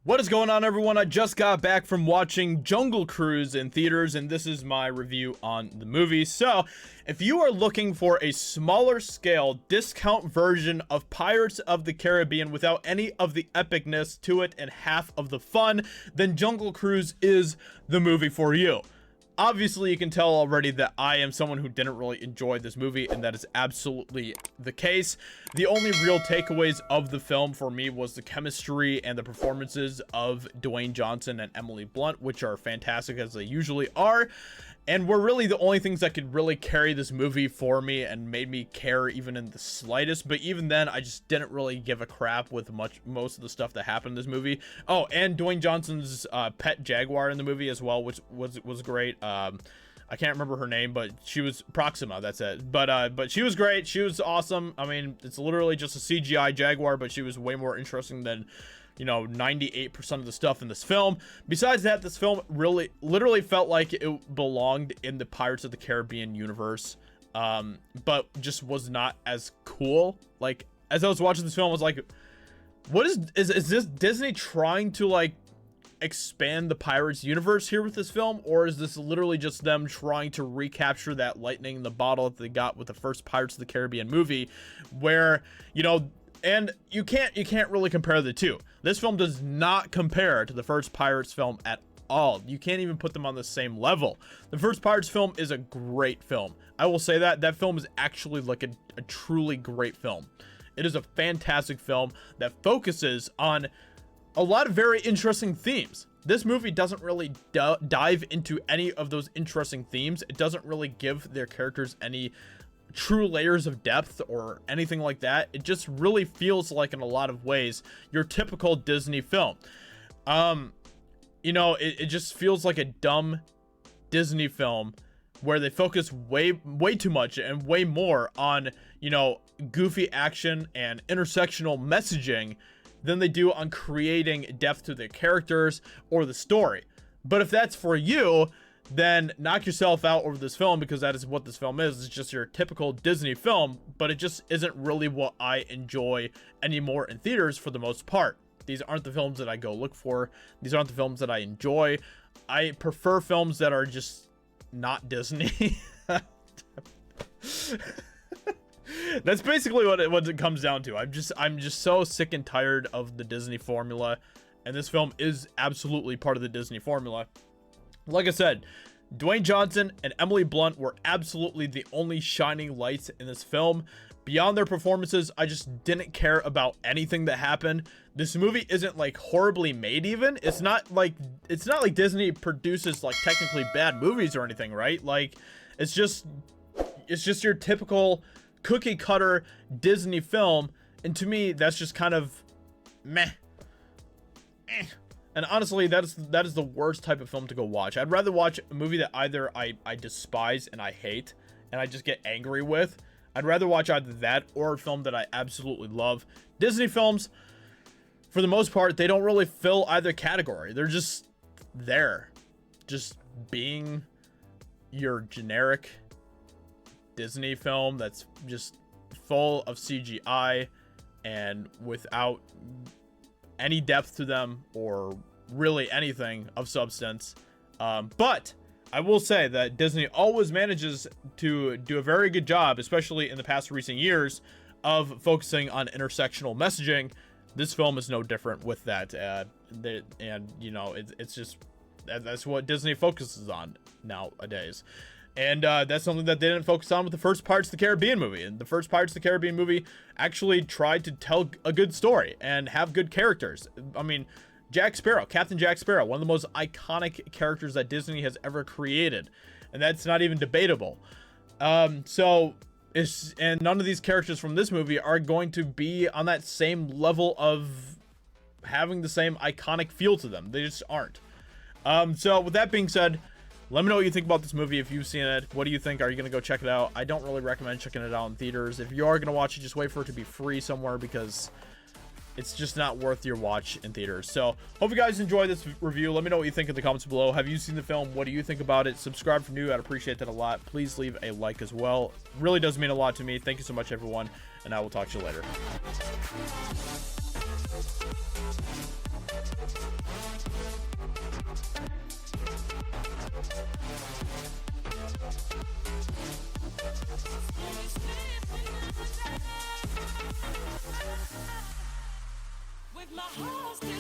What is going on, everyone? I just got back from watching Jungle Cruise in theaters, and this is my review on the movie. So, if you are looking for a smaller scale discount version of Pirates of the Caribbean without any of the epicness to it and half of the fun, then Jungle Cruise is the movie for you. Obviously, you can tell already that I am someone who didn't really enjoy this movie, and that is absolutely the case. The only real takeaways of the film for me was the chemistry and the performances of Dwayne Johnson and Emily Blunt, which are fantastic as they usually are, and were really the only things that could really carry this movie for me and made me care even in the slightest. But even then, I just didn't really give a crap with most of the stuff that happened in this movie. Oh, and Dwayne Johnson's pet jaguar in the movie as well, which was great. I can't remember her name, but she was Proxima, that's it. But she was great. She was awesome. I mean, it's literally just a CGI jaguar, but she was way more interesting than, you know, 98% of the stuff in this film. Besides that, this film literally felt like it belonged in the Pirates of the Caribbean universe, but just was not as cool. Like, as I was watching this film, I was like, what is this Disney trying to, like, expand the Pirates universe here with this film, or is this literally just them trying to recapture that lightning in the bottle that they got with the first Pirates of the Caribbean movie, where, you know, and you can't really compare the two. This film does not compare to the first Pirates film at all. You can't even put them on the same level. The first Pirates film is a great film. I will say that film is actually like a truly great film. It is a fantastic film that focuses on a lot of very interesting themes. This movie doesn't really dive into any of those interesting themes. It doesn't really give their characters any true layers of depth or anything like that. It just really feels like, in a lot of ways, your typical Disney film. You know, it just feels like a dumb Disney film where they focus way too much and way more on, you know, goofy action and intersectional messaging than they do on creating depth to the characters or the story. But if that's for you, then knock yourself out over this film, because that is what this film is. It's just your typical Disney film, but it just isn't really what I enjoy anymore in theaters for the most part. These aren't the films that I go look for. These aren't the films that I enjoy. I prefer films that are just not Disney. That's basically what it comes down to. I'm just so sick and tired of the Disney formula, and this film is absolutely part of the Disney formula. Like I said, Dwayne Johnson and Emily Blunt were absolutely the only shining lights in this film. Beyond their performances, I just didn't care about anything that happened. This movie isn't like horribly made even. It's not like Disney produces like technically bad movies or anything, right? Like, it's just your typical cookie cutter Disney film, and to me that's just kind of meh. And honestly, that is the worst type of film to go watch. I'd rather watch a movie that either I despise and I hate and I just get angry with. I'd rather watch either that or a film that I absolutely love. Disney films, for the most part, they don't really fill either category. They're just there, just being your generic Disney film that's just full of CGI and without any depth to them or really anything of substance. But I will say that Disney always manages to do a very good job, especially in the past recent years, of focusing on intersectional messaging. This film is no different with that. And you know, it's just that's what Disney focuses on nowadays. And that's something that they didn't focus on with the first Pirates of the Caribbean movie. And the first Pirates of the Caribbean movie actually tried to tell a good story and have good characters. I mean, Jack Sparrow, Captain Jack Sparrow, one of the most iconic characters that Disney has ever created. And that's not even debatable. And none of these characters from this movie are going to be on that same level of having the same iconic feel to them. They just aren't. So with that being said, let me know what you think about this movie if you've seen it. What do you think? Are you going to go check it out? I don't really recommend checking it out in theaters. If you are going to watch it, just wait for it to be free somewhere, because it's just not worth your watch in theaters. So, hope you guys enjoy this review. Let me know what you think in the comments below. Have you seen the film? What do you think about it? Subscribe if you're new. I'd appreciate that a lot. Please leave a like as well. It really does mean a lot to me. Thank you so much, everyone, and I will talk to you later. my heart still